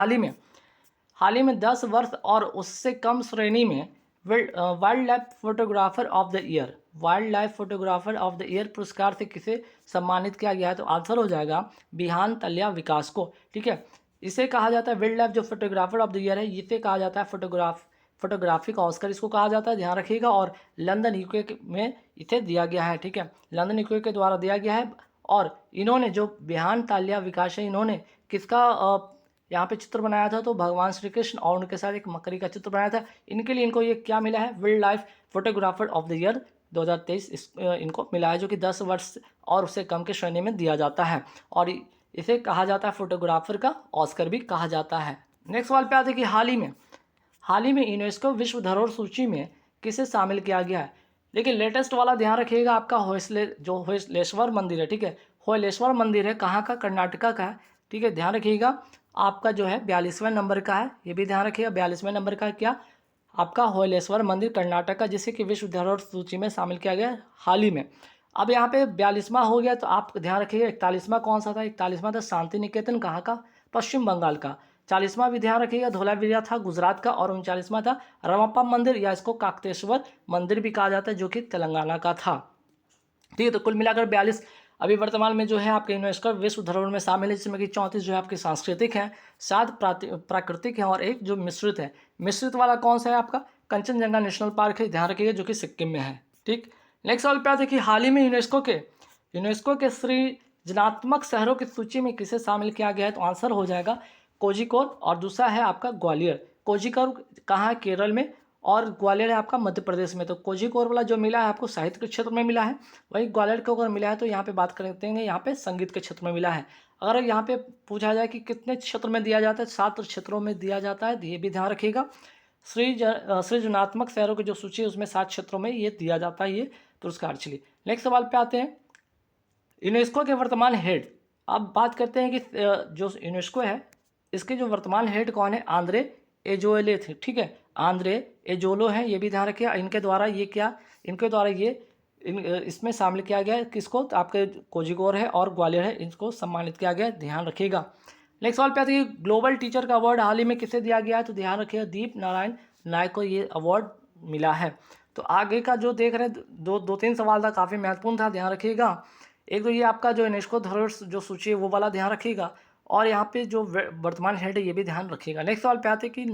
हाल ही में 10 वर्ष और उससे कम श्रेणी में wild life photographer of the year पुरस्कार से किसे सम्मानित किया गया है? तो आंसर हो जाएगा बिहान तल्या विकास को। ठीक है, इसे कहा जाता है वाइल्ड लाइफ जो फोटोग्राफर ऑफ द ईयर है, इसे कहा जाता है फोटोग्राफी का ऑस्कर इसको कहा जाता है, ध्यान रखिएगा। और लंदन यूके में इसे दिया गया है। ठीक है, लंदन यूके के द्वारा दिया गया है। और इन्होंने जो बिहान तालिया विकास है, इन्होंने किसका यहाँ पे चित्र बनाया था? तो भगवान श्री कृष्ण और उनके साथ एक मकड़ी का चित्र बनाया था। इनके लिए इनको ये क्या मिला है? Wild life photographer of the year 2023 इनको मिला है, जो कि 10 वर्ष और उससे कम के श्रेणी में दिया जाता है। और इसे कहा जाता है फोटोग्राफर का ऑस्कर भी कहा जाता है। नेक्स्ट सवाल पे आते हैं कि हाल ही में यूनेस्को विश्व धरोहर सूची में किसे शामिल किया गया है? देखिए लेटेस्ट वाला ध्यान रखिएगा, आपका होयसलेश्वर मंदिर है। ठीक है, होयलेश्वर मंदिर है, कहाँ का? कर्नाटका का है। ठीक है, ध्यान रखिएगा, आपका जो है 42वें नंबर का है, ये भी ध्यान रखिएगा 42वें नंबर का है क्या? आपका होयलेश्वर मंदिर कर्नाटक का, जिसे कि विश्व धरोहर सूची में शामिल किया गया हाल ही में। अब यहाँ पे 42वां हो गया, तो आप ध्यान रखिएगा 41वां कौन सा था? 41वां था शांति निकेतन, कहाँ का? पश्चिम बंगाल का। 40वां भी ध्यान रखिएगा धोलावीरा था गुजरात का। और 39वां था रमप्पा मंदिर, या इसको काकतेश्वर मंदिर भी कहा जाता है, जो कि तेलंगाना का था। ठीक है, तो कुल मिलाकर 42 अभी वर्तमान में जो है आपके यूनेस्को विश्व धरोहर में शामिल है, जिसमें कि 34 जो है आपके सांस्कृतिक हैं, 7 प्राकृतिक हैं और एक जो मिश्रित है। मिश्रित वाला कौन सा है? आपका कंचनजंगा नेशनल पार्क है, ध्यान रखिएगा, जो कि सिक्किम में है। ठीक, नेक्स्ट सवाल पे आते हैं कि हाल ही में यूनेस्को के सृजनात्मक शहरों की सूची में किसे शामिल किया गया है? तो आंसर हो जाएगा कोझिकोड, और दूसरा है आपका ग्वालियर। कोझिकोड कहाँ है? केरल में। और ग्वालियर है आपका मध्य प्रदेश में। तो कोझिकोड वाला जो मिला है आपको साहित्य के क्षेत्र में मिला है, वही ग्वालियर को अगर मिला है तो यहाँ पे बात करते हैं, यहाँ पे संगीत के क्षेत्र में मिला है। अगर यहाँ पे पूछा जाए कि कितने क्षेत्र में दिया जाता है, 7 क्षेत्रों में दिया जाता है, ये भी ध्यान रखिएगा। सृजनात्मक शहरों की जो सूची है उसमें 7 क्षेत्रों में ये दिया जाता है ये पुरस्कार। चलिए नेक्स्ट सवाल पे आते हैं, यूनेस्को के वर्तमान हेड। अब बात करते हैं कि जो यूनेस्को है इसके जो वर्तमान हेड कौन है? आंद्रे एजोले थे। ठीक है, आंद्रे एजोलो हैं, ये भी ध्यान रखिए। इनके द्वारा ये इसमें शामिल किया गया है किसको? तो आपके कोझिकोड है और ग्वालियर है, इनको सम्मानित किया गया है, ध्यान रखिएगा। नेक्स्ट सवाल पे आते हैं, ग्लोबल टीचर का अवार्ड हाल ही में किसे दिया गया है? तो ध्यान रखिएगा दीप नारायण नायक को ये अवार्ड मिला है। तो आगे का जो देख रहे हैं, दो तीन सवाल था, काफ़ी महत्वपूर्ण था, ध्यान रखिएगा। एक तो ये आपका जो यूनेस्को धरोहर जो सूची है वो वाला ध्यान रखिएगा, और यहाँ पे जो वर्तमान हेड है ये भी ध्यान रखिएगा। नेक्स्ट सवाल पे आते हैं कि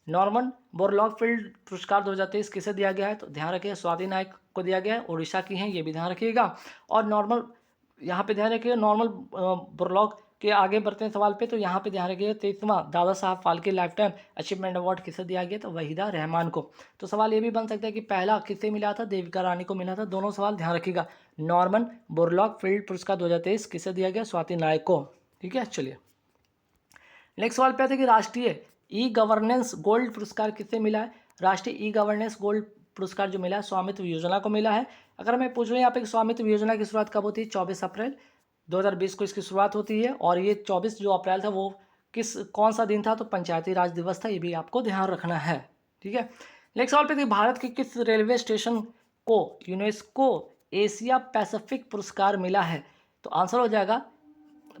नॉर्मन बोरलॉग फील्ड पुरस्कार 2023 किसे दिया गया है? तो ध्यान रखिएगा स्वाति नायक को दिया गया है, उड़ीसा की हैं, ये भी ध्यान रखिएगा। और यहाँ पे ध्यान रखिएगा नॉर्मल बोरलॉग के आगे बढ़ते हैं सवाल पे, तो यहाँ पे ध्यान रखिएगा 23वां Dada Saheb Phalke life time achievement award किसे दिया गया? तो वहीदा रहमान को। तो सवाल ये भी बन सकता है कि पहला किसे मिला था? देविका रानी को मिला था। दोनों सवाल ध्यान रखिएगा। नॉर्मन बोरलॉग फील्ड पुरस्कार 2023 किसे दिया गया? स्वाति नायक को। ठीक है, चलिए नेक्स्ट सवाल पे आते हैं कि राष्ट्रीय ई गवर्नेंस गोल्ड पुरस्कार किसे मिला है? राष्ट्रीय ई गवर्नेंस गोल्ड पुरस्कार जो मिला है स्वामित्व योजना को मिला है। अगर मैं पूछ रहा हूँ यहाँ पे स्वामित्व योजना की शुरुआत कब होती है? 24 अप्रैल 2020 को इसकी शुरुआत होती है। और ये 24 जो अप्रैल था वो कौन सा दिन था? तो पंचायती राज दिवस था, ये भी आपको ध्यान रखना है। ठीक है, नेक्स्ट सवाल पे भारत के किस रेलवे स्टेशन को यूनेस्को एशिया पैसिफिक पुरस्कार मिला है? तो आंसर हो जाएगा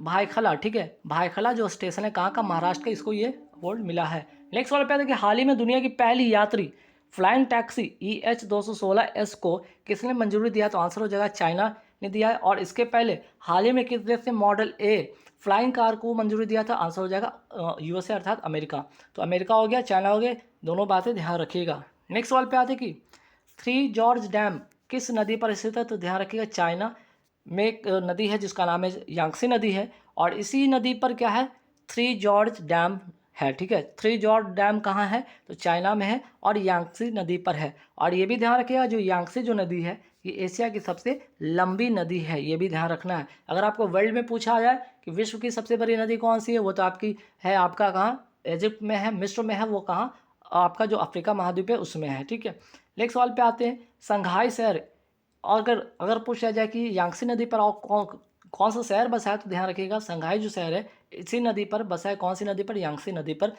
भायखला। ठीक है, भायखला जो स्टेशन है कहाँ का? महाराष्ट्र का, इसको ये अवार्ड मिला है। नेक्स्ट सवाल पे आता है कि हाल ही में दुनिया की पहली यात्री फ्लाइंग टैक्सी EH216S को किसने मंजूरी दिया? तो आंसर हो जाएगा चाइना ने दिया है। और इसके पहले हाल ही में किस देश ने मॉडल ए फ्लाइंग कार को मंजूरी दिया था? आंसर हो जाएगा USA अर्थात अमेरिका। तो अमेरिका हो गया, चाइना हो गया, दोनों बातें ध्यान रखिएगा। नेक्स्ट सवाल पे आते कि 3 जॉर्ज डैम किस नदी पर स्थित है? तो ध्यान रखिएगा चाइना में एक नदी है जिसका नाम है यांगसी नदी है, और इसी नदी पर क्या है? 3 जॉर्ज डैम है। ठीक है, 3 जॉर्ज डैम कहाँ है? तो चाइना में है और यांगसी नदी पर है। और ये भी ध्यान रखिएगा जो यांगसी जो नदी है ये एशिया की सबसे लंबी नदी है, ये भी ध्यान रखना है। अगर आपको वर्ल्ड में पूछा जाए कि विश्व की सबसे बड़ी नदी कौन सी है, वो तो आपकी है आपका कहाँ? इजिप्ट में है, मिस्र में है, वो कहाँ? आपका जो अफ्रीका महाद्वीप है उसमें है। ठीक है, नेक्स्ट सवाल पे आते हैं, संघाई शहर। और अगर पूछा जाए कि यांगसी नदी पर कौन सा शहर बसा है, तो ध्यान रखिएगा संघाई जो शहर है इसी नदी पर बसा है। कौन सी नदी पर? यांगसी नदी पर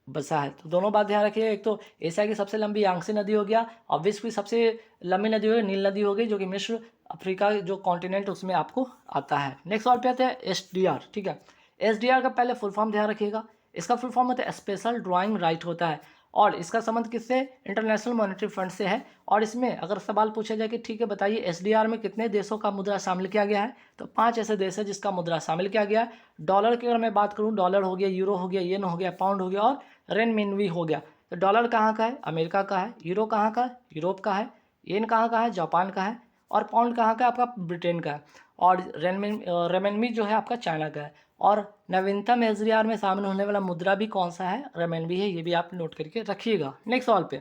बसा है। तो दोनों बात ध्यान रखिएगा, एक तो एशिया की सबसे लंबी यांगसी नदी हो गया, और विश्व की सबसे लंबी नदी हो गई नील नदी हो गई, जो कि मिस्र अफ्रीका जो कॉन्टिनेंट उसमें आपको आता है। नेक्स्ट सवाल पे आते हैं SDR। ठीक है, SDR का पहले फुल फॉर्म ध्यान रखिएगा, इसका फुल फॉर्म होता है स्पेशल ड्राइंग राइट होता है, और इसका संबंध किससे, इंटरनेशनल मॉनेटरी फंड से है। और इसमें अगर सवाल पूछा जाए कि ठीक है बताइए SDR में कितने देशों का मुद्रा शामिल किया गया है, तो 5 ऐसे देश है जिसका मुद्रा शामिल किया गया है। डॉलर की अगर मैं बात करूँ, डॉलर हो गया, यूरो हो गया, येन हो गया, पाउंड हो गया और रेनमिनवी हो गया। तो डॉलर कहाँ का है, अमेरिका का है, यूरो कहाँ का है, यूरोप का है, येन कहाँ का है, जापान का है, और पाउंड कहाँ का है, आपका ब्रिटेन का है, और रेमनमी जो है आपका चाइना का है। और नवीनतम SDR में शामिल होने वाला मुद्रा भी कौन सा है, रेमनबी है, ये भी आप नोट करके रखिएगा। नेक्स्ट सवाल पे,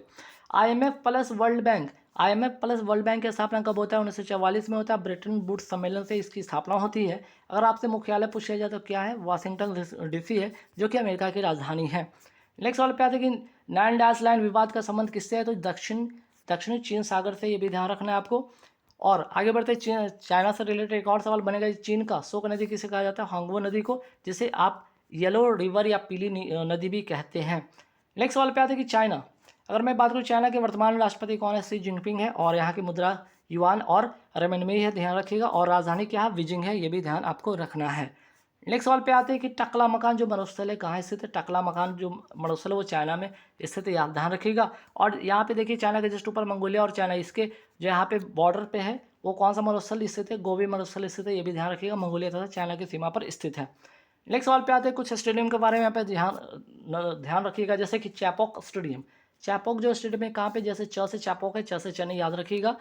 IMF plus world bank, IMF plus world bank की स्थापना कब होता है, 1944 में होता है, ब्रिटेन वुड्स सम्मेलन से इसकी स्थापना होती है। अगर आपसे मुख्यालय पूछा जाए तो क्या है, वाशिंगटन DC है, जो कि अमेरिका की राजधानी है। नेक्स्ट सवाल पे आते हैं कि नैन डैश लाइन विवाद का संबंध किससे है, तो दक्षिणी चीन सागर से, ये भी ध्यान रखना है आपको। और आगे बढ़ते चाइना से रिलेटेड एक और सवाल बनेगा, चीन का शोक नदी किसे कहा जाता है, हांगवो नदी को, जिसे आप येलो रिवर या पीली नदी भी कहते हैं। नेक्स्ट सवाल पे आते हैं कि चाइना, अगर मैं बात करूँ चाइना के वर्तमान राष्ट्रपति कौन है, शी जिनपिंग है, और यहाँ की मुद्रा युआन और रेमनबी है, ध्यान रखिएगा, और राजधानी क्या है, बीजिंग है, ये भी ध्यान आपको रखना है। नेक्स्ट सवाल पे आते हैं कि टकला मकान जो मरुस्थल है कहाँ स्थित है, टकला मकान जो मरुस्थल है वो चाइना में स्थित है, याद ध्यान रखिएगा। और यहाँ पे देखिए चाइना के जस्ट ऊपर मंगोलिया और चाइना, इसके जो यहाँ पे बॉर्डर पे है वो कौन सा मरुस्थल स्थित है, गोबी मरुस्थल स्थित है, ये भी ध्यान रखिएगा, मंगोलिया तथा चाइना की सीमा पर स्थित है। नेक्स्ट सवाल पे आते हैं कुछ स्टेडियम के बारे में, यहाँ पे ध्यान रखिएगा, जैसे कि चैपॉक स्टेडियम, चैपॉक जो स्टेडियम है कहाँ पे, जैसे च से चैपॉक है, च से चेन्नई, याद रखिएगा,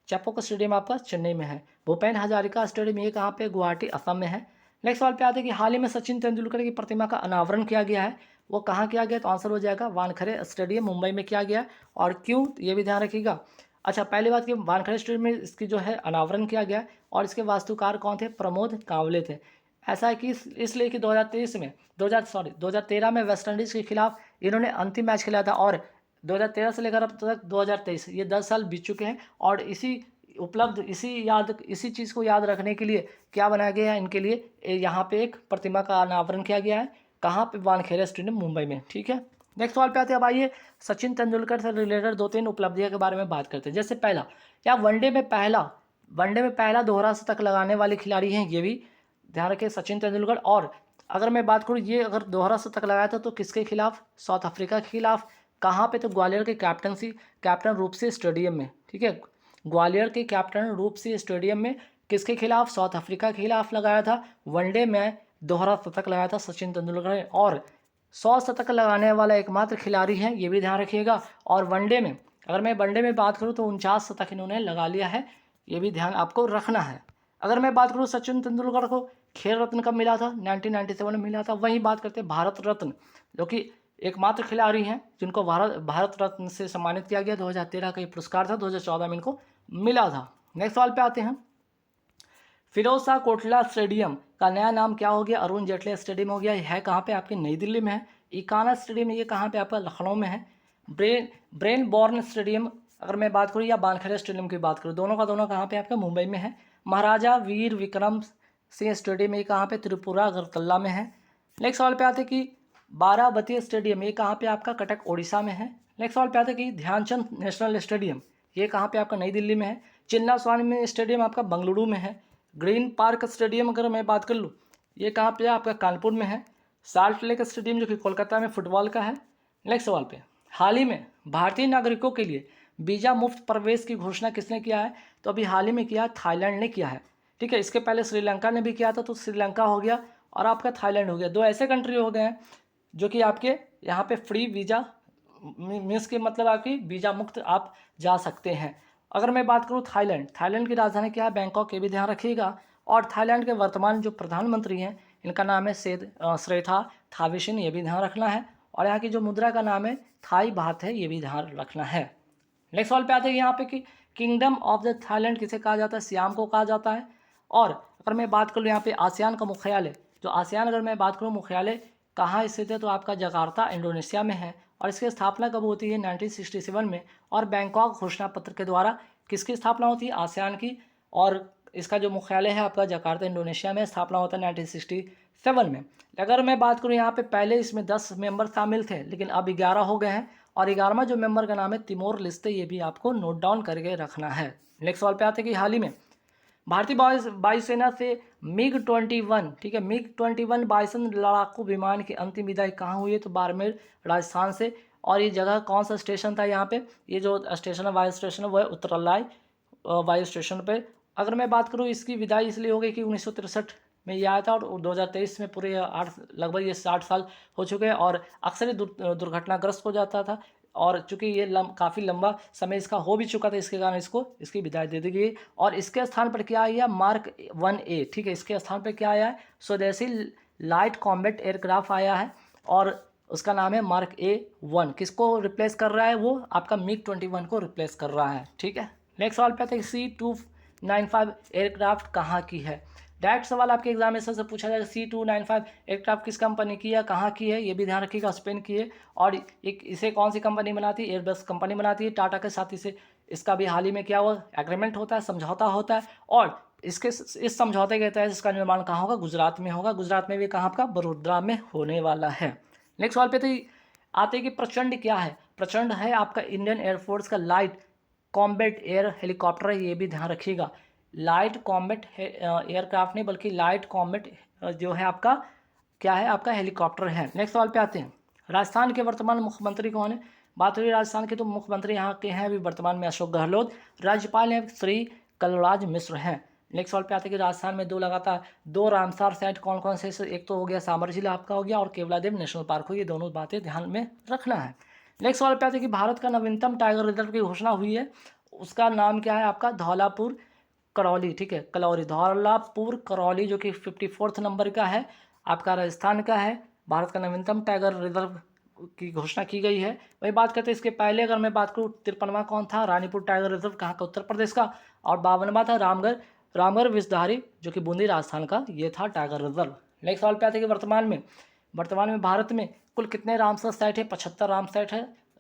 चैपॉक स्टेडियम आपका चेन्नई में है। भूपेन हजारिका स्टेडियम ये कहाँ पे, गुवाहाटी असम में है। नेक्स्ट सवाल पे आते हैं कि हाल ही में सचिन तेंदुलकर की प्रतिमा का अनावरण किया गया है, वो कहाँ किया गया, तो आंसर हो जाएगा वानखेड़े स्टेडियम मुंबई में किया गया, और क्यों ये भी ध्यान रखिएगा। अच्छा, पहली बात कि वानखेड़े स्टेडियम में इसकी जो है अनावरण किया गया, और इसके वास्तुकार कौन थे, प्रमोद कांवले थे। ऐसा है कि इसलिए कि 2013 में वेस्टइंडीज़ के खिलाफ इन्होंने अंतिम मैच खेला था, और 2013 से लेकर अब तक 2023 ये 10 साल बीत चुके हैं, और इसी चीज़ को याद रखने के लिए क्या बनाया गया है, इनके लिए यहाँ पे एक प्रतिमा का अनावरण किया गया है, कहाँ पे, वानखेड़े स्टेडियम मुंबई में। ठीक है, नेक्स्ट सवाल पे आते हैं। अब आइए सचिन तेंदुलकर से रिलेटेड 2-3 उपलब्धियों के बारे में बात करते हैं। जैसे पहला, या वनडे में पहला दोहरा शतक लगाने वाले खिलाड़ी हैं, ये भी ध्यान रखें, सचिन तेंदुलकर। और अगर मैं बात करूँ ये अगर दोहरा शतक लगाया था तो किसके खिलाफ, साउथ अफ्रीका के खिलाफ, कहाँ पे, तो ग्वालियर के कैप्टन रूप से स्टेडियम में। ठीक है, ग्वालियर के कैप्टन रूप से स्टेडियम में किसके खिलाफ, साउथ अफ्रीका के खिलाफ लगाया था। वनडे में दोहरा शतक लगाया था सचिन तेंदुलकर ने, और 100 शतक लगाने वाला एकमात्र खिलाड़ी है, ये भी ध्यान रखिएगा। और वनडे में अगर मैं वनडे में बात करूँ तो 49 शतक इन्होंने लगा लिया है, ये भी ध्यान आपको रखना है। अगर मैं बात करूँ सचिन तेंदुलकर को खेल रत्न कब मिला था, 1997 में मिला था। वहीं बात करते हैं भारत रत्न, जो कि एकमात्र खिलाड़ी हैं जिनको भारत रत्न से सम्मानित किया गया, 2013 का ये पुरस्कार था, 2014 में इनको मिला था। नेक्स्ट सवाल पे आते हैं, फिरोज शाह कोटला स्टेडियम का नया नाम क्या हो गया, अरुण जेटली स्टेडियम हो गया। यह है कहाँ पे, आपके नई दिल्ली में है। इकाना स्टेडियम ये कहाँ पे, आपका लखनऊ में है। ब्रेन बॉर्न स्टेडियम अगर मैं बात करूँ, या वानखेड़े स्टेडियम की बात करूँ, दोनों का दोनों कहाँ पे, आपका मुंबई में है। महाराजा वीर विक्रम सिंह स्टेडियम ये कहाँ पे, त्रिपुरा अगरतला में है। नेक्स्ट सवाल पे आते कि बाराबती स्टेडियम ये कहाँ पे, आपका कटक ओडिशा में है। नेक्स्ट सवाल पे आते कि ध्यानचंद नेशनल स्टेडियम ये कहाँ पे, आपका नई दिल्ली में है। चिन्ना स्वामी स्टेडियम आपका बंगलुरु में है। ग्रीन पार्क स्टेडियम अगर मैं बात कर लूँ, ये कहाँ पे है, आपका कानपुर में है। साल्ट लेक स्टेडियम जो कि कोलकाता में फुटबॉल का है। नेक्स्ट सवाल पे, हाल ही में भारतीय नागरिकों के लिए वीज़ा मुफ्त प्रवेश की घोषणा किसने किया है, तो अभी हाल ही में किया है, थाईलैंड ने किया है। ठीक है, इसके पहले श्रीलंका ने भी किया था, तो श्रीलंका हो गया और आपका थाईलैंड हो गया। 2 ऐसे कंट्री हो गए हैं जो कि आपके यहाँ पे फ्री वीज़ा मीन्स के मतलब आपकी वीज़ा मुक्त आप जा सकते हैं। अगर मैं बात करूँ थाईलैंड की राजधानी क्या है, बैंकॉक, ये भी ध्यान रखिएगा। और थाईलैंड के वर्तमान जो प्रधानमंत्री हैं इनका नाम है श्रेथा थाविसिन, ये भी ध्यान रखना है। और यहाँ की जो मुद्रा का नाम है थाई बात है, ये भी ध्यान रखना है। नेक्स्ट सवाल पे आते हैं यहाँ पे कि किंगडम ऑफ द थाईलैंड किसे कहा जाता है, सियाम को कहा जाता है। और अगर मैं बात करूँ यहाँ पे आसियान का मुख्यालय, जो आसियान अगर मैं बात करूँ मुख्यालय कहाँ स्थित है, तो आपका जकार्ता इंडोनेशिया में है। और इसकी स्थापना कब होती है, 1967 में। और बैंकॉक घोषणा पत्र के द्वारा किसकी स्थापना होती है, आसियान की। और इसका जो मुख्यालय है आपका जकार्ता इंडोनेशिया में, स्थापना होता है 1967 में। अगर मैं बात करूँ यहाँ पे पहले इसमें 10 मेंबर शामिल थे, लेकिन अब 11 हो गए हैं। और 11वां जो मेंबर का नाम है तिमोर लेस्ते, ये भी आपको नोट डाउन करके रखना है। नेक्स्ट सवाल पे आते हैं कि हाल ही में भारतीय वायुसेना से MiG-21, ठीक है, MiG-21 बाइसन लड़ाकू विमान की अंतिम विदाई कहाँ हुई है? तो बाड़मेर राजस्थान से। और ये जगह कौन सा स्टेशन था यहाँ पे? ये जो स्टेशन है, वायु स्टेशन है, वो है उत्तरलाई वायु स्टेशन पे। अगर मैं बात करूँ, इसकी विदाई इसलिए हो गई कि 1963 में ये आया था और 2023 में पूरे लगभग ये 60 साल हो चुके हैं और अक्सर ही दुर्घटनाग्रस्त हो जाता था। और चूंकि ये काफ़ी लंबा समय इसका हो भी चुका था, इसके कारण इसको इसकी विदाई दे दी गई। और इसके स्थान पर क्या आया? मार्क 1A, ठीक है, इसके स्थान पर क्या आया है? स्वदेशी लाइट कॉम्बैट एयरक्राफ्ट आया है और उसका नाम है मार्क A1। किसको रिप्लेस कर रहा है? वो आपका MiG-21 को रिप्लेस कर रहा है, ठीक है। नेक्स्ट सवाल पे आते हैं, C295 एयरक्राफ्ट कहाँ की है? डायरेक्ट सवाल आपके एग्जामिनेशन से पूछा जाएगा। C295 एयरक्राफ्ट किस कंपनी की है, कहाँ की है? ये भी ध्यान रखिएगा, स्पेन की है। और इसे कौन सी कंपनी बनाती है? एयरबस कंपनी बनाती है टाटा के साथ। इसे इसका भी हाल ही में क्या हुआ? एग्रीमेंट होता है, समझौता होता है। और इस समझौते के तहत इसका निर्माण कहाँ होगा? गुजरात में होगा। गुजरात में भी कहाँ आपका? बड़ोदरा में होने वाला है। नेक्स्ट सवाल पे तो आते हैं कि प्रचंड क्या है? प्रचंड है आपका इंडियन एयरफोर्स का लाइट कॉम्बैट एयर हेलीकॉप्टर है, ये भी ध्यान रखिएगा। लाइट कॉम्बैट एयरक्राफ्ट नहीं बल्कि लाइट कॉम्बैट जो है आपका क्या है? आपका हेलीकॉप्टर है। नेक्स्ट सवाल पे आते हैं, राजस्थान के वर्तमान मुख्यमंत्री कौन है? बात हुई राजस्थान के, तो मुख्यमंत्री यहाँ के हैं अभी वर्तमान में अशोक गहलोत। राज्यपाल हैं श्री कलराज मिश्र हैं। नेक्स्ट सवाल पे आते हैं कि राजस्थान में दो रामसार साइट कौन कौन से? एक तो हो गया सामर जिला आपका हो गया और केवलादेव नेशनल पार्क हो, ये दोनों बातें ध्यान में रखना है। नेक्स्ट सवाल पे आते हैं कि भारत का नवीनतम टाइगर रिजर्व की घोषणा हुई है, उसका नाम क्या है? आपका धौलापुर करौली, ठीक है, कलौरी, धौलापुर करौली, जो कि 54th नंबर का है, आपका राजस्थान का है। भारत का नवीनतम टाइगर रिजर्व की घोषणा की गई है। वही बात करते हैं इसके पहले, अगर मैं बात करूँ 53वां कौन था? रानीपुर टाइगर रिजर्व कहाँ का? उत्तर प्रदेश का। और 52वां था रामगढ़ विषधारी, जो कि बूंदी राजस्थान का, ये था टाइगर रिजर्व। नेक्स्ट सवाल पे आते हैं कि वर्तमान में भारत में कुल कितने रामसर साइट है? 75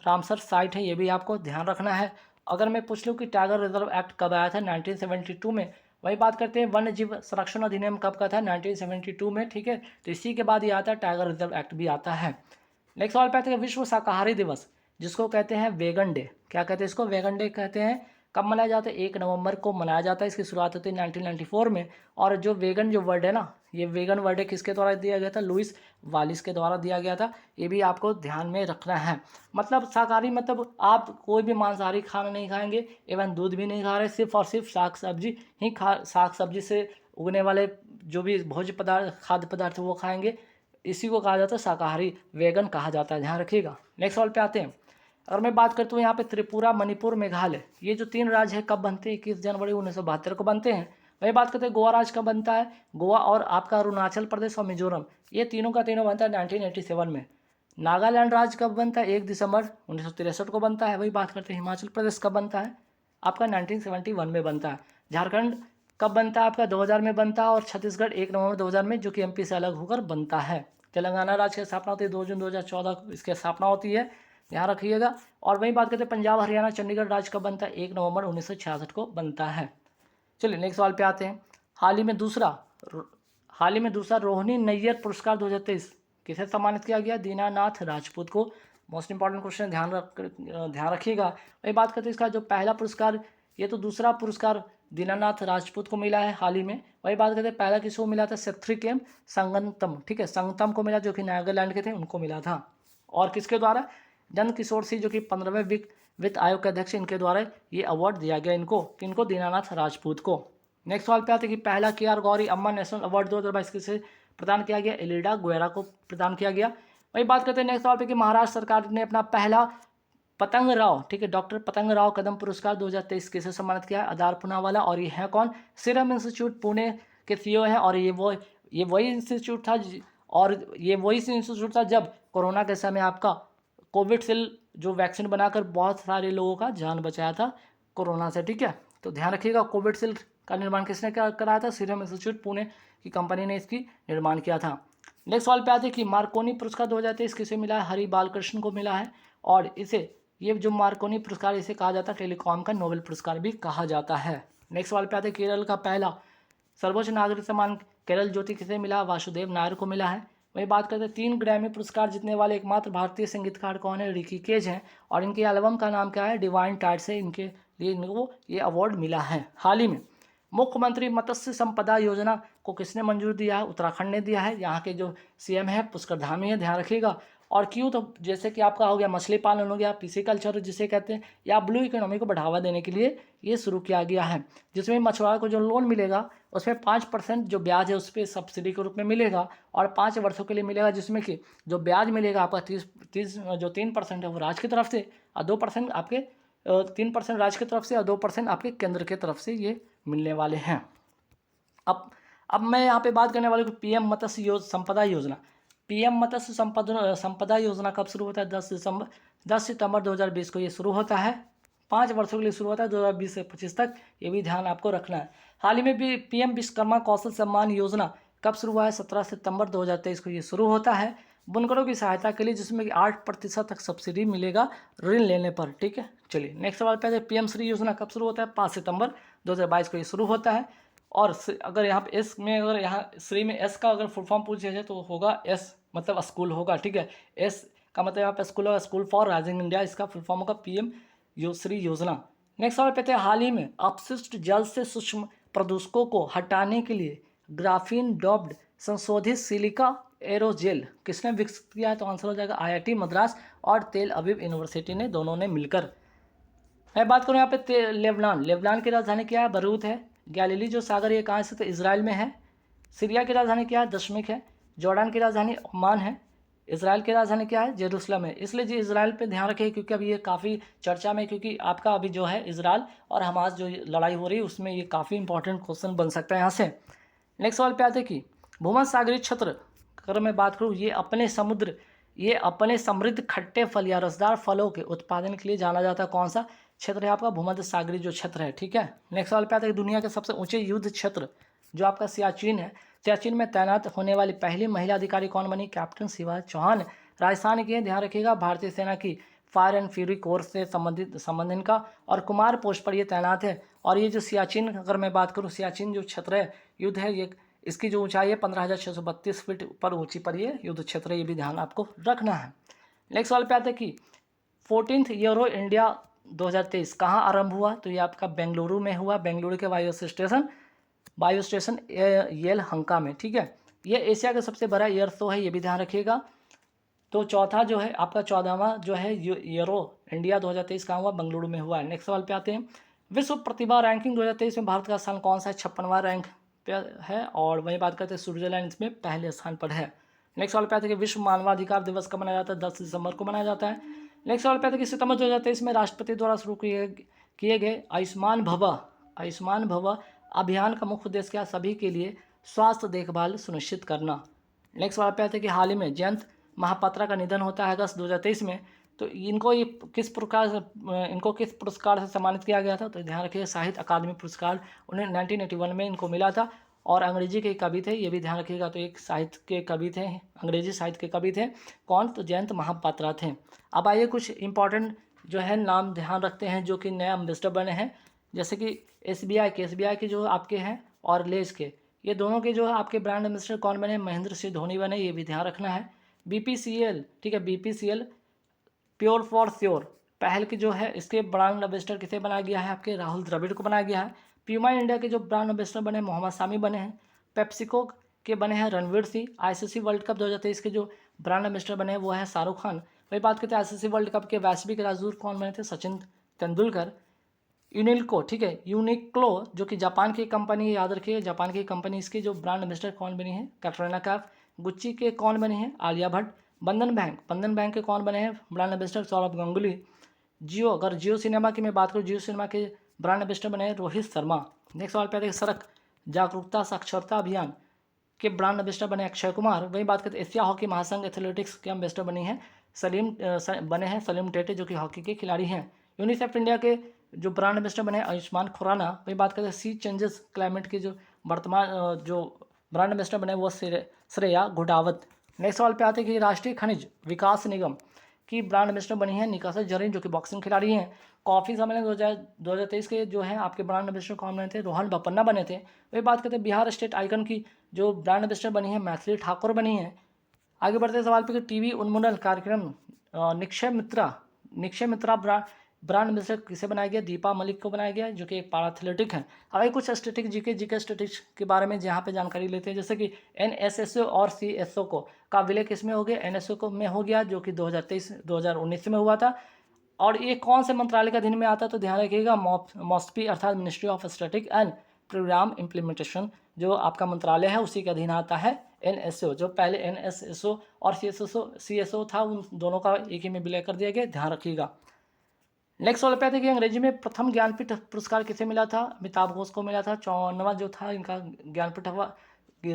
रामसर साइट है, ये भी आपको ध्यान रखना है। अगर मैं पूछ लूँ कि टाइगर रिजर्व एक्ट कब आया था? 1972 में। वही बात करते हैं वन्य जीव संरक्षण अधिनियम कब का था? 1972 में, ठीक है। तो इसी के बाद ये आता है टाइगर रिजर्व एक्ट भी आता है। नेक्स्ट सवाल पे आते हैं विश्व शाकाहारी दिवस, जिसको कहते हैं वेगन डे। क्या कहते हैं इसको? वेगन डे कहते हैं। कब मनाया जाता है? 1 नवंबर को मनाया जाता है। इसकी शुरुआत होती है 1994 में। और जो वेगन जो वर्ड है ना, ये वेगन वर्ड है किसके द्वारा दिया गया था? लुइस वालिस के द्वारा दिया गया था। ये भी आपको ध्यान में रखना है। मतलब शाकाहारी मतलब आप कोई भी मांसाहारी खाना नहीं खाएंगे, एवं दूध भी नहीं खा रहे, सिर्फ और सिर्फ साग सब्जी से उगने वाले जो भी भोज्य पदार्थ, खाद्य पदार्थ वो खाएंगे। इसी को कहा जाता है शाकाहारी, वेगन कहा जाता है, ध्यान रखिएगा। नेक्स्ट सवाल पे आते हैं, अगर मैं बात करता हूँ यहाँ पे त्रिपुरा, मणिपुर, मेघालय, ये जो 3 राज्य है कब बनते हैं? 21 जनवरी 1972 को बनते हैं। वही बात करते हैं गोवा राज्य कब बनता है? गोवा और आपका अरुणाचल प्रदेश और मिजोरम, ये तीनों का तीनों बनता है 1987 में। नागालैंड राज्य कब बनता है? 1 दिसंबर 1963 को बनता है। वही बात करते हैं हिमाचल प्रदेश कब बनता है? आपका 1971 में बनता है। झारखंड कब बनता है? आपका 2000 में बनता है। और छत्तीसगढ़ 1 नवंबर 2000 में, जो कि एमपी से अलग होकर बनता है। तेलंगाना राज्य की स्थापना होती है 2 जून 2014 को इसकी स्थापना होती है, ध्यान रखिएगा। और वही बात करते हैं पंजाब, हरियाणा, चंडीगढ़ राज्य कब बनता है? 1 नवंबर 1966 को बनता है। चलिए नेक्स्ट सवाल पे आते हैं। हाल ही में दूसरा रोहिणी नैयर पुरस्कार 2023 किसे सम्मानित किया गया? दीनानाथ राजपूत को। मोस्ट इंपॉर्टेंट क्वेश्चन, ध्यान रखिएगा। वही बात करते हैं इसका जो पहला पुरस्कार, ये तो दूसरा पुरस्कार दीनानाथ राजपूत को मिला है हाल ही में। वही बात करते हैं पहला किसको मिला था? सेथ्रिकेम संगतम, ठीक है, संगतम को मिला, जो कि नागालैंड के थे, उनको मिला था। और किसके द्वारा? नंद किशोर सिंह, जो कि 15वें वित्त आयोग के अध्यक्ष, इनके द्वारा ये अवार्ड दिया गया इनको दीनानाथ राजपूत को। नेक्स्ट सवाल पे आते हैं कि पहला KR गौरी अम्मा नेशनल अवार्ड 2022 किसे प्रदान किया गया? एलिडा गुएरा को प्रदान किया गया। वही बात करते हैं नेक्स्ट सवाल पे कि महाराष्ट्र सरकार ने अपना पहला पतंग राव, ठीक है, डॉक्टर पतंग राव कदम पुरस्कार 2023 किसे सम्मानित किया है? आधार पूनावाला। और ये है कौन? सीरम इंस्टीट्यूट पुणे के CEO हैं। और ये वही इंस्टीट्यूट था जब कोरोना के समय आपका कोविडशील्ड जो वैक्सीन बनाकर बहुत सारे लोगों का जान बचाया था कोरोना से, ठीक है। तो ध्यान रखिएगा, कोविडशील्ड का निर्माण किसने कराया था? सीरम इंस्टीट्यूट पुणे की कंपनी ने इसकी निर्माण किया था। नेक्स्ट सवाल पे आते हैं कि मार्कोनी पुरस्कार 2023 किसे मिला है? हरि बालकृष्ण को मिला है। और ये जो मार्कोनी पुरस्कार, इसे कहा जाता है टेलीकॉम का नोबेल पुरस्कार भी कहा जाता है। नेक्स्ट सवाल पे आते हैं केरल का पहला सर्वोच्च नागरिक सम्मान केरल ज्योति किसे मिला? वासुदेव नायर को मिला है। वही बात करते हैं 3 ग्रैमी पुरस्कार जीतने वाले एकमात्र भारतीय संगीतकार कौन है? रिकी केज हैं। और इनके एल्बम का नाम क्या है? डिवाइन टाइड से इनको ये अवार्ड मिला है हाल ही में। मुख्यमंत्री मत्स्य संपदा योजना को किसने मंजूर दिया है? उत्तराखंड ने दिया है। यहाँ के जो सीएम है पुष्कर धामी है, ध्यान रखिएगा। और क्यों? तो जैसे कि आपका हो गया मछली पालन हो गया, पिसिकल्चर जिसे कहते हैं, या ब्लू इकोनॉमी को बढ़ावा देने के लिए ये शुरू किया गया है, जिसमें मछुआरों को जो लोन मिलेगा उसमें 5% जो ब्याज है उस पर सब्सिडी के रूप में मिलेगा, और 5 वर्षों के लिए मिलेगा, जिसमें कि जो ब्याज मिलेगा आपका 30 जो 3% है वो राज्य की तरफ से, और 2% आपके 3% राज्य की तरफ से, और 2% आपके केंद्र की तरफ से ये मिलने वाले हैं। अब मैं यहाँ पे बात करने वाली हूँ पीएम मत्स्य संपदा योजना। पीएम मत्स्य संपदा योजना कब शुरू होता है? 10 सितंबर 2020 को ये शुरू होता है। 5 वर्षों के लिए शुरू होता है, 2020 से 25 तक। ये भी ध्यान आपको रखना है। हाल ही में भी पीएम विश्वकर्मा कौशल सम्मान योजना कब शुरू हुआ है? 17 सितंबर 2023 को ये शुरू होता है, बुनकरों की सहायता के लिए, जिसमें 8% तक सब्सिडी मिलेगा ऋण लेने पर। ठीक है, चलिए नेक्स्ट सवाल पे पीएम श्री योजना कब शुरू होता है? 5 सितंबर 2022 को ये शुरू होता है। और अगर यहाँ पे एस में, अगर यहाँ श्री में एस का अगर फुल फॉर्म पूछा जाए तो होगा एस, मतलब स्कूल होगा। ठीक है, एस का मतलब यहाँ पे स्कूल होगा, स्कूल फॉर राइजिंग इंडिया, इसका फुल फॉर्म होगा पीएम श्री योजना। नेक्स्ट सवाल पे हाल ही में अपशिष्ट जल से सूक्ष्म प्रदूषकों को हटाने के लिए ग्राफीन डॉप्ड संशोधित सिलिका एरोजेल किसने विकसित किया है? तो आंसर हो जाएगा आईआईटी मद्रास और तेल अवीव यूनिवर्सिटी ने, दोनों ने मिलकर। मैं बात करूँ यहाँ पे लेबनान की राजधानी क्या है? बरूत है। गैलीली जो सागर ये कहाँ से? तो इजराइल में है। सीरिया की राजधानी क्या है? दशमिक है। जॉर्डन की राजधानी ओमान है। इसराइल की राजधानी क्या है? जेरूसलम है। इसलिए जी इसराइल पे ध्यान रखिए, क्योंकि अभी ये काफ़ी चर्चा में, क्योंकि आपका अभी जो है इसराइल और हमास जो लड़ाई हो रही है उसमें ये काफ़ी इंपॉर्टेंट क्वेश्चन बन सकता है यहाँ से। नेक्स्ट सवाल पे आते कि भूमध्य सागरीय क्षेत्र अगर मैं बात करूँ, ये अपने समृद्ध खट्टे फल या रसदार फलों के उत्पादन के लिए जाना जाता है। कौन सा क्षेत्र है आपका? भूमध्य सागरीय जो क्षेत्र है। ठीक है, नेक्स्ट सवाल पे आता है दुनिया के सबसे ऊंचे युद्ध क्षेत्र जो आपका सियाचिन है, सियाचिन में तैनात होने वाली पहली महिला अधिकारी कौन बनी? कैप्टन शिवा चौहान, राजस्थान की है, ध्यान रखिएगा। भारतीय सेना की फायर एंड फ्यूरी कोर्स से संबंध इनका, और कुमार पोस्ट पर ये तैनात है। और ये जो सियाचिन, अगर मैं बात करूँ, सियाचिन जो क्षेत्र है युद्ध है, ये इसकी जो ऊंचाई है 15,632 फीट पर ऊंची पर ये युद्ध क्षेत्र है, ये भी ध्यान आपको रखना है। नेक्स्ट सवाल पे आते हैं कि 14th यूरो इंडिया 2023 कहाँ आरंभ हुआ? तो ये आपका बेंगलुरु में हुआ, बेंगलुरु के वायु स्टेशन येलहंका में। ठीक है, ये एशिया का सबसे बड़ा एयर शो है, ये भी ध्यान रखिएगा। तो चौथा जो है आपका 14वां जो है यूरो इंडिया 2023 कहाँ हुआ? बेंगलुरु में हुआ है। नेक्स्ट सवाल पे आते हैं विश्व प्रतिभा रैंकिंग 2023 में भारत का स्थान कौन सा है? 56वां रैंक पे है। और वही बात करते हैं स्विट्जरलैंड इसमें पहले स्थान पर है। नेक्स्ट सवाल पे आते हैं कि विश्व मानवाधिकार दिवस कब मनाया जाता है? 10 दिसंबर को मनाया जाता है। नेक्स्ट सवाल पे आते हैं कि सितंबर 2023 में राष्ट्रपति द्वारा शुरू किए गए आयुष्मान भव अभियान का मुख्य उद्देश्य क्या? सभी के लिए स्वास्थ्य देखभाल सुनिश्चित करना। नेक्स्ट सवाल पे आते हैं कि हाल ही में जयंत महापात्रा का निधन होता है अगस्त 2023 में, तो इनको किस पुरस्कार से सम्मानित किया गया था? तो ध्यान रखिए साहित्य अकादमी पुरस्कार उन्हें 1981 में इनको मिला था, और अंग्रेजी के कवि थे, ये भी ध्यान रखिएगा। तो एक साहित्य के कवि थे, अंग्रेजी साहित्य के कवि थे, कौन? तो जयंत महापात्रा थे। अब आइए कुछ इंपॉर्टेंट जो है नाम ध्यान रखते हैं जो कि नए एम्बेसडर बने हैं, जैसे कि एसबीआई के जो आपके हैं, और लेज के, ये दोनों के जो है आपके ब्रांड एम्बेसडर कौन बने? महेंद्र सिंह धोनी बने, ये भी ध्यान रखना है। बीपीसीएल, ठीक है, बीपीसीएल प्योर फॉर श्योर पहल की जो है, इसके ब्रांड एम्बेसडर किसे बनाया गया है? आपके राहुल द्रविड़ को बनाया गया है। प्यूमा इंडिया के जो ब्रांड एम्बेसडर बने मोहम्मद सामी बने हैं। पेप्सिको के बने हैं Ranveer Singh. ICC world cup 2023 के जो ब्रांड एम्बेसडर बने हैं वो है शाहरुख खान। वही बात करते हैं आईसीसी वर्ल्ड कप के वैश्विक राजदूत कौन बने थे? सचिन तेंदुलकर। यूनिल्को, ठीक है, यूनिक्लो जो कि जापान की कंपनी है, याद रखिए जापान की कंपनी, इसकी जो ब्रांड एम्बेसडर कौन बनी है? कैटरीना कैफ। गुच्ची के कौन बने हैं? आलिया भट्ट। बंधन बैंक के कौन बने हैं ब्रांड एम्बेसडर? सौरभ गांगुली। जियो, अगर जियो सिनेमा की मैं बात करूँ, जियो सिनेमा के ब्रांड एम्बेसडर बने हैं रोहित शर्मा। नेक्स्ट सवाल पे आते हैं सड़क जागरूकता साक्षरता अभियान के ब्रांड एम्बेसडर बने अक्षय कुमार। वही बात करते हैं एशिया हॉकी महासंघ एथलेटिक्स के एम्बेसडर बने हैं सलीम टेटे जो कि हॉकी के खिलाड़ी हैं। यूनिसेफ इंडिया के जो ब्रांड एम्बेसडर बने आयुष्मान खुराना। वही बात करते हैं सी चेंजेस क्लाइमेट के जो वर्तमान जो ब्रांड एम्बेसडर बने वो श्रेया घोटावत। नेक्स्ट सवाल पे आते हैं कि राष्ट्रीय खनिज विकास निगम की ब्रांड एम्बेसडर बनी है निकासा जरीन जो कि बॉक्सिंग खिलाड़ी हैं। कॉफ़ी सम्मेलन 2023 के जो है आपके ब्रांड एम्बेसडर कौन बने थे? रोहन बपन्ना बने थे। वही बात करते हैं बिहार स्टेट आइकन की जो ब्रांड एम्बेसडर बनी है मैथिली ठाकुर बनी है। आगे बढ़ते सवाल पे कि टीवी उन्मूलन कार्यक्रम निक्षय मित्रा ब्रांड एम्बेसडर किसे बनाया गया? दीपा मलिक को बनाया गया, जो कि एक पैराथलेटिक है। अब कुछ स्टैटिक जीके स्टैटिक्स के बारे में यहाँ पे जानकारी लेते हैं, जैसे कि एनएसएसओ और सीएसओ का विलय किस में हो गया? एनएसओ को में हो गया, जो कि 2023-2019 में हुआ था। और ये कौन से मंत्रालय के अधीन में आता है? तो ध्यान रखिएगा, मॉस्पी अर्थात ministry of static and programme implementation, जो आपका मंत्रालय है उसी के अधीन आता है एनएसओ। जो पहले एनएसएसओ और सीएसओ था, उन दोनों का एक ही में विलय कर दिया गया, ध्यान रखिएगा। नेक्स्ट वाला पे आते हैं कि अंग्रेजी में प्रथम ज्ञानपीठ पुरस्कार किसे मिला था? अमिताभ घोष को मिला था। 54वां जो था इनका ज्ञानपीठ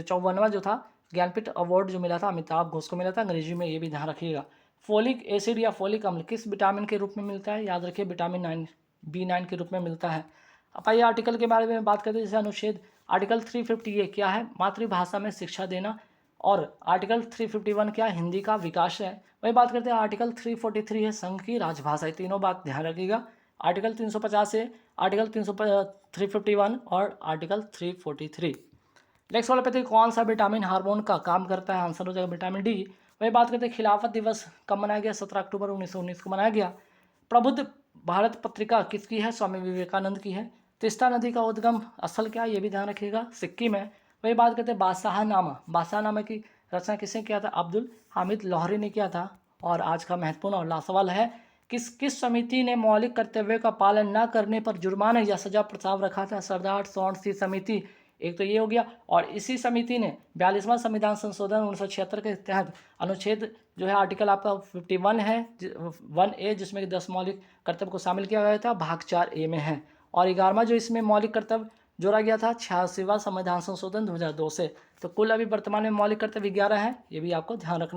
54वां जो था ज्ञानपीठ अवार्ड जो मिला था अमिताभ घोष को मिला था अंग्रेजी में, ये भी ध्यान रखिएगा। फोलिक एसिड या फोलिक अम्ल किस विटामिन के रूप में मिलता है? याद रखिए विटामिन B9 के रूप में मिलता है। अब आइए आर्टिकल के बारे में बात करते हैं, जैसे अनुच्छेद आर्टिकल 350 क्या है? मातृभाषा में शिक्षा देना। और आर्टिकल 351 क्या? हिंदी का विकास है। वही बात करते हैं आर्टिकल 343 है संघ की राजभाषा। तीनों बात ध्यान रखिएगा। आर्टिकल 350 है, आर्टिकल 351 और आर्टिकल 343। नेक्स्ट वाला पे कौन सा विटामिन हार्मोन का काम करता है? आंसर हो जाएगा विटामिन डी। वही बात करते हैं खिलाफत दिवस कब मनाया गया? 17 अक्टूबर 1919 को मनाया गया। प्रबुद्ध भारत पत्रिका किसकी है? स्वामी विवेकानंद की है। तीस्ता नदी का उद्गम स्थल क्या है? ये भी ध्यान रखिएगा, सिक्किम है। वही बात करते हैं बादशाहनामा की रचना किसने किया था? अब्दुल हामिद लाहौरी ने किया था। और आज का महत्वपूर्ण और लास्ट सवाल है, किस समिति ने मौलिक कर्तव्यों का पालन न करने पर जुर्माना या सजा प्रस्ताव रखा था? सरदार सोंड समिति, एक तो ये हो गया। और इसी समिति ने 42वां संविधान संशोधन 1976 के तहत अनुच्छेद जो है आर्टिकल आपका 51 है 1A, जिसमें कि 10 मौलिक कर्तव्य को शामिल किया गया था, भाग 4A में है। और 11वां जो इसमें मौलिक कर्तव्य जोड़ा गया था 86वां संविधान संशोधन 2002 से। तो कुल अभी वर्तमान में मौलिक कर्तव्य 11 है, ये भी आपको ध्यान रखना।